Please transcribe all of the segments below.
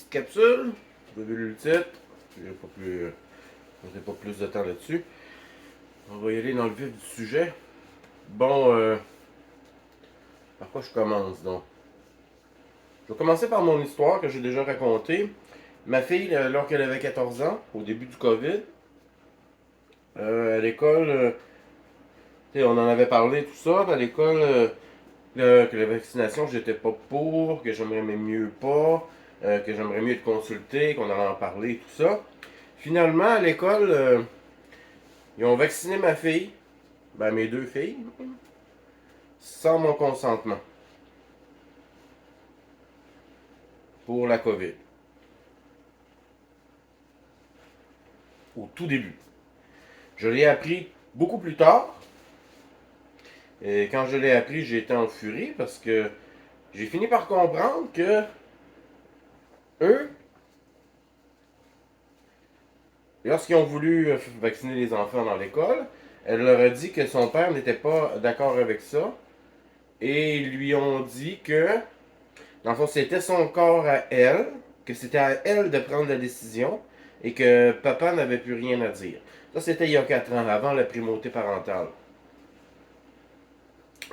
petite capsule. Vous avez lu le titre. Je n'ai pas plus de temps là-dessus. On va y aller dans le vif du sujet. Bon, par quoi je commence donc? Je vais commencer par mon histoire que j'ai déjà racontée. Ma fille, alors qu'elle avait 14 ans, au début du COVID, à l'école, on en avait parlé, tout ça. À l'école, que la vaccination, j'étais pas pour, que j'aimerais mieux pas, que j'aimerais mieux être consulté, qu'on allait en parler, tout ça. Finalement, à l'école, ils ont vacciné ma fille, ben mes deux filles, sans mon consentement pour la COVID. Au tout début. Je l'ai appris beaucoup plus tard. Et quand je l'ai appris, j'ai été en furie parce que j'ai fini par comprendre que eux, lorsqu'ils ont voulu vacciner les enfants dans l'école, elle leur a dit que son père n'était pas d'accord avec ça. Et ils lui ont dit que, dans le fond, c'était son corps à elle, que c'était à elle de prendre la décision et que papa n'avait plus rien à dire. Ça, c'était il y a 4 ans, avant la primauté parentale.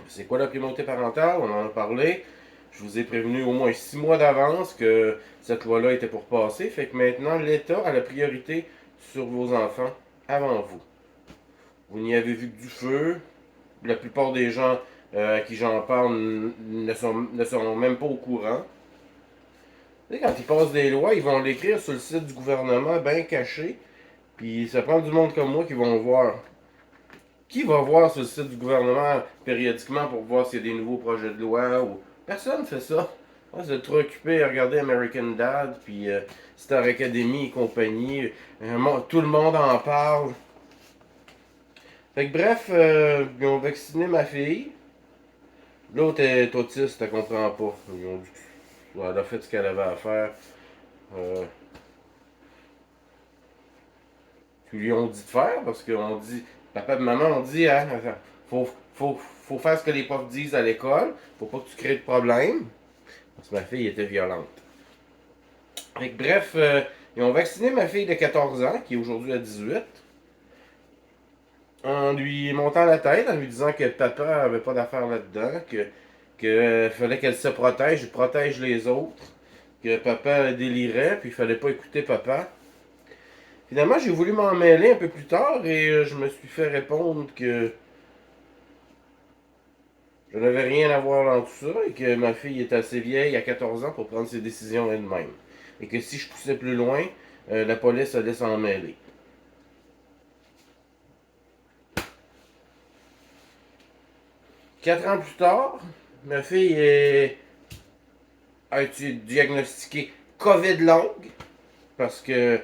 C'est quoi la primauté parentale? On en a parlé. Je vous ai prévenu au moins 6 mois d'avance que cette loi-là était pour passer. Fait que maintenant, l'État a la priorité sur vos enfants avant vous. Vous n'y avez vu que du feu. La plupart des gens à qui j'en parle ne sont même pas au courant. Tu sais, quand ils passent des lois, ils vont l'écrire sur le site du gouvernement, bien caché. Puis ça prend du monde comme moi qui vont voir. Qui va voir sur le site du gouvernement périodiquement pour voir s'il y a des nouveaux projets de loi ou... Personne ne fait ça. Moi, c'est trop occupé à regarder American Dad, puis Star Academy et compagnie. Tout le monde en parle. Fait que bref, ils ont vacciné ma fille. L'autre est autiste, elle comprend pas. Ils ont dit, elle a fait ce qu'elle avait à faire. Euh, Ils lui ont dit de faire parce qu'on dit, papa et maman ont dit, hein, faut faire ce que les profs disent à l'école. Faut pas que tu crées de problème. Parce que ma fille était violente. Fait que, bref, ils ont vacciné ma fille de 14 ans, qui est aujourd'hui à 18, en lui montant la tête, en lui disant que papa avait pas d'affaires là-dedans, que fallait qu'elle se protège les autres, que papa délirait, puis il fallait pas écouter papa. Finalement, j'ai voulu m'en mêler un peu plus tard et je me suis fait répondre que je n'avais rien à voir dans tout ça et que ma fille est assez vieille, à 14 ans, pour prendre ses décisions elle-même. Et que si je poussais plus loin, la police allait s'en mêler. 4 ans plus tard, ma fille a été diagnostiquée COVID longue parce que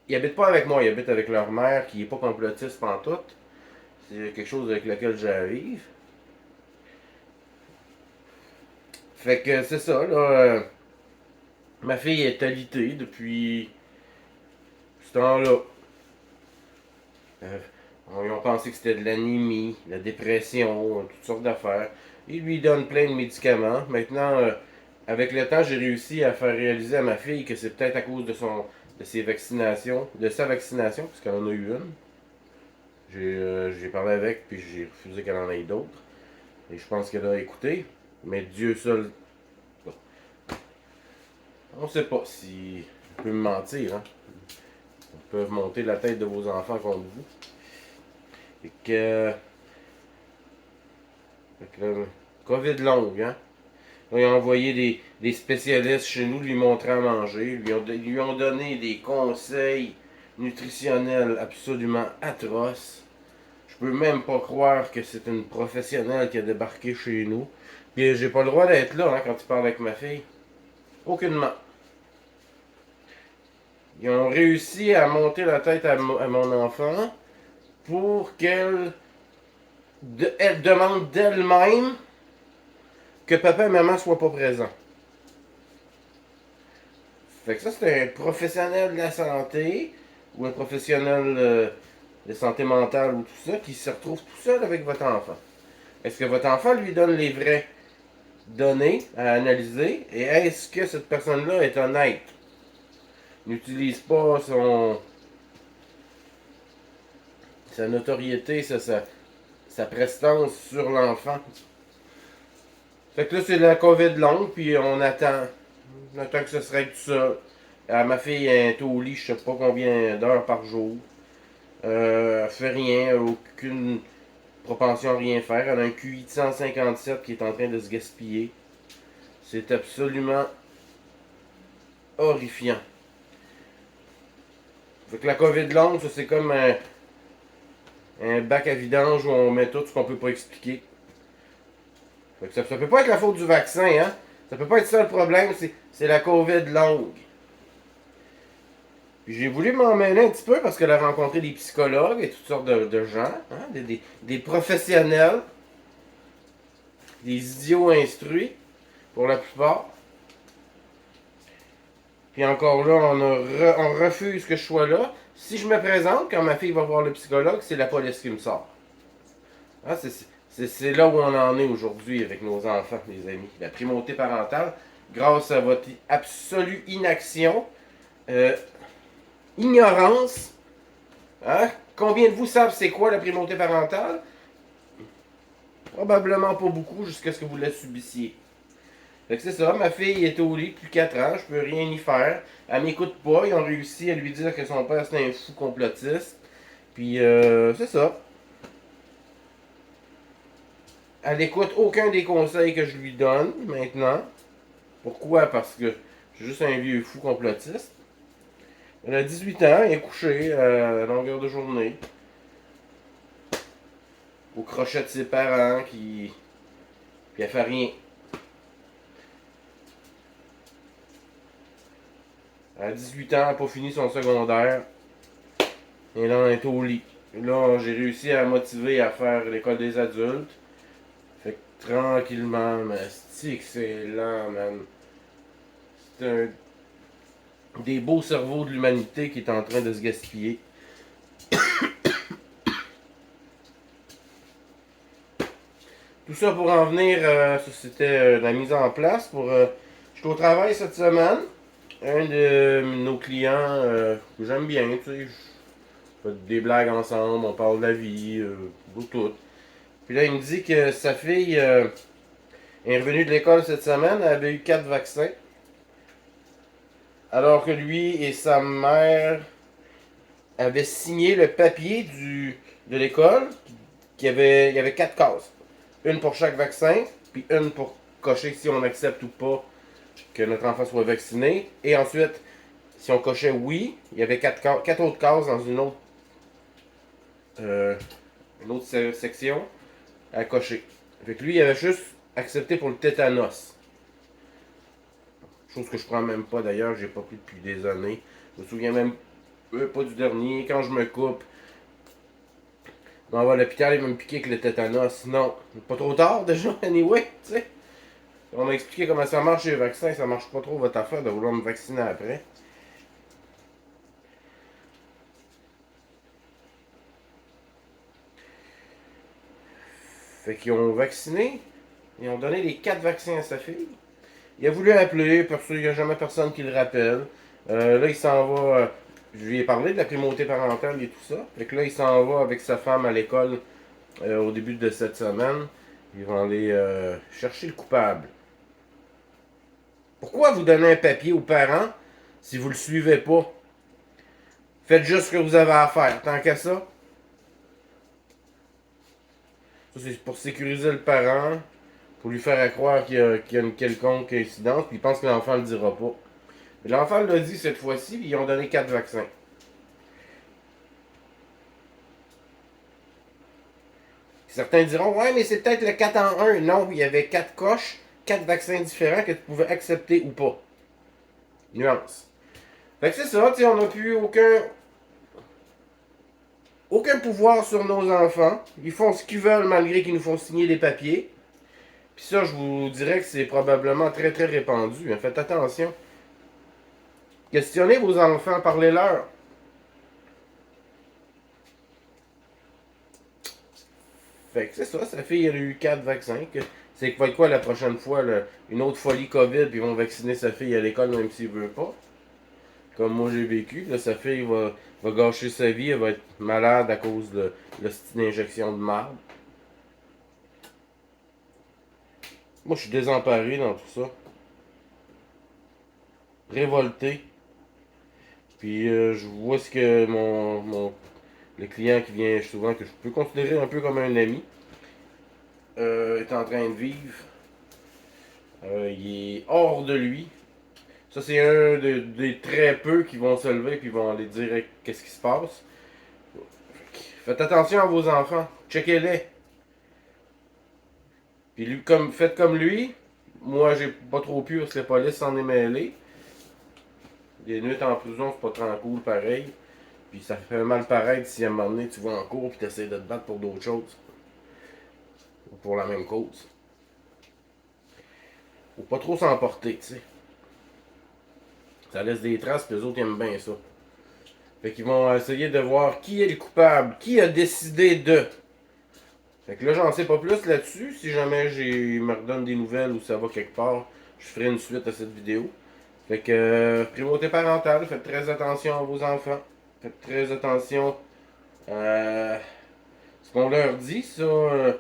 ils habitent pas avec moi, ils habitent avec leur mère qui est pas complotiste pantoute. C'est quelque chose avec lequel j'arrive. Fait que c'est ça, là. Ma fille est alitée depuis ce temps-là. Ils ont pensé que c'était de l'anémie, de la dépression, toutes sortes d'affaires. Ils lui donnent plein de médicaments. Maintenant, avec le temps, j'ai réussi à faire réaliser à ma fille que c'est peut-être à cause de ses vaccinations, de sa vaccination, parce qu'elle en a eu une. J'ai parlé avec, puis j'ai refusé qu'elle en ait d'autres. Et je pense qu'elle a écouté. Mais Dieu seul. Bon, on sait pas si. On peut me mentir, hein. Ils peuvent monter la tête de vos enfants contre vous. Fait que. Fait que là, COVID longue, hein. Là, ils ont envoyé des spécialistes chez nous lui montrer à manger. Ils lui ont donné des conseils nutritionnels absolument atroces. Je peux même pas croire que c'est une professionnelle qui a débarqué chez nous. Puis j'ai pas le droit d'être là hein, quand tu parles avec ma fille. Aucunement. Ils ont réussi à monter la tête à mon enfant pour elle demande d'elle-même que papa et maman soient pas présents. Fait que ça, c'est un professionnel de la santé ou un professionnel de santé mentale ou tout ça qui se retrouve tout seul avec votre enfant. Est-ce que votre enfant lui donne les vraies données à analyser et est-ce que cette personne-là est honnête? N'utilise pas sa notoriété, sa prestance sur l'enfant. Fait que là, c'est la COVID longue, puis on attend. On attend que ça se règle tout ça. Ma fille est au lit, je sais pas combien d'heures par jour. Elle fait rien, elle a aucune propension à rien faire. Elle a un QI de 157 qui est en train de se gaspiller. C'est absolument horrifiant. Fait que la COVID longue, ça c'est comme un bac à vidange où on met tout ce qu'on peut pas expliquer. Fait que ça peut pas être la faute du vaccin, hein? Ça peut pas être ça le problème, c'est la COVID longue. Puis j'ai voulu m'emmêler un petit peu parce qu'elle a rencontré des psychologues et toutes sortes de gens, hein? Des professionnels, des idiots instruits, pour la plupart. Puis encore là, on refuse que je sois là. Si je me présente, quand ma fille va voir le psychologue, c'est la police qui me sort. Ah, c'est là où on en est aujourd'hui avec nos enfants, les amis. La primauté parentale, grâce à votre absolue inaction, ignorance. Hein? Combien de vous savent c'est quoi la primauté parentale? Probablement pas beaucoup jusqu'à ce que vous la subissiez. Fait que c'est ça, ma fille est au lit depuis 4 ans, je peux rien y faire. Elle m'écoute pas, ils ont réussi à lui dire que son père c'était un fou complotiste. Puis c'est ça. Elle n'écoute aucun des conseils que je lui donne maintenant. Pourquoi? Parce que je suis juste un vieux fou complotiste. Elle a 18 ans, elle est couchée à longueur de journée. Au crochet de ses parents qui. Puis elle fait rien. Elle a 18 ans, elle n'a pas fini son secondaire. Et là, on est au lit. Et là, j'ai réussi à motiver à faire l'école des adultes. Fait que tranquillement, mais c'est lent, man. C'est des beaux cerveaux de l'humanité qui est en train de se gaspiller. Tout ça pour en venir, ça c'était la mise en place. Je suis au travail cette semaine. Un de nos clients que j'aime bien, tu sais, on fait des blagues ensemble, on parle de la vie, tout. Puis là, il me dit que sa fille est revenue de l'école cette semaine, elle avait eu 4 vaccins. Alors que lui et sa mère avaient signé le papier de l'école il y avait 4 cases. Une pour chaque vaccin, puis une pour cocher si on accepte ou pas que notre enfant soit vacciné. Et ensuite, si on cochait oui, il y avait 4 autres cases dans une autre section à cocher. Fait que lui, il avait juste accepté pour le tétanos. Chose que je prends même pas d'ailleurs, j'ai pas pris depuis des années. Je me souviens même pas du dernier. Quand je me coupe, je m'en vais à l'hôpital, il va me piquer avec le tétanos. Non, pas trop tard déjà, anyway, tu sais. On m'a expliqué comment ça marche les vaccins, ça marche pas trop votre affaire de vouloir me vacciner après. Fait qu'ils ont vacciné, ils ont donné les 4 vaccins à sa fille. Il a voulu appeler, parce qu'il n'y a jamais personne qui le rappelle. Là, il s'en va. Je lui ai parlé de la primauté parentale et tout ça. Fait que là, il s'en va avec sa femme à l'école au début de cette semaine. Ils vont aller chercher le coupable. Pourquoi vous donnez un papier aux parents si vous le suivez pas? Faites juste ce que vous avez à faire. Tant qu'à ça. Ça, c'est pour sécuriser le parent. Pour lui faire croire qu'il y a une quelconque incidence. Puis il pense que l'enfant le dira pas. Mais l'enfant l'a dit cette fois-ci. Puis ils ont donné 4 vaccins. Certains diront, ouais, mais c'est peut-être le 4 en 1. Non, il y avait 4 coches, 4 vaccins différents que tu pouvais accepter ou pas. Nuance. Fait que c'est ça, tu sais, on n'a plus aucun pouvoir sur nos enfants. Ils font ce qu'ils veulent malgré qu'ils nous font signer des papiers. Puis ça, je vous dirais que c'est probablement très très répandu. Hein. Faites attention. Questionnez vos enfants, parlez-leur. Fait que c'est ça, sa fille a eu 4 vaccins. C'est quoi la prochaine fois, là? Une autre folie COVID, puis ils vont vacciner sa fille à l'école même s'il veut pas. Comme moi j'ai vécu, là, sa fille va gâcher sa vie, elle va être malade à cause de l'injection de marde. Moi je suis désemparé dans tout ça. Révolté. Puis je vois ce que le client qui vient souvent, que je peux considérer un peu comme un ami, est en train de vivre. Il est hors de lui. Ça, c'est un des très peu qui vont se lever et vont aller dire qu'est-ce qui se passe. Faites attention à vos enfants. Checkez-les. Puis lui, faites comme lui. Moi, j'ai pas trop pu parce que la police s'en est mêlée. Les nuits en prison, c'est pas tranquille pareil. Puis ça fait mal pareil si à un moment donné tu vas en cours et tu essaies de te battre pour d'autres choses. Ou pour la même cause. Faut pas trop s'emporter, tu sais. Ça laisse des traces, puis les autres aiment bien ça. Fait qu'ils vont essayer de voir qui est le coupable, qui a décidé de. Fait que là, j'en sais pas plus là-dessus. Si jamais me redonne des nouvelles ou ça va quelque part, je ferai une suite à cette vidéo. Fait que, primauté parentale, faites très attention à vos enfants. Faites très attention à ce qu'on leur dit, ça.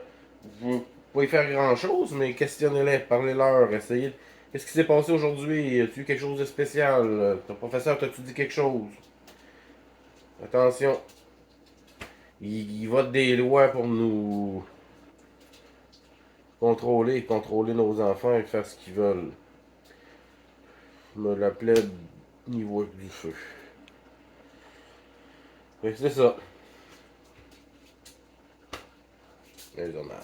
Vous pouvez pas y faire grand-chose, mais questionnez-les, parlez-leur, essayez. Qu'est-ce qui s'est passé aujourd'hui? As-tu eu quelque chose de spécial? Ton professeur t'a-tu dit quelque chose? Attention. Il vote des lois pour nous contrôler nos enfants et faire ce qu'ils veulent. Je me l'appelait niveau du feu. Fait que c'est ça. Les hommages.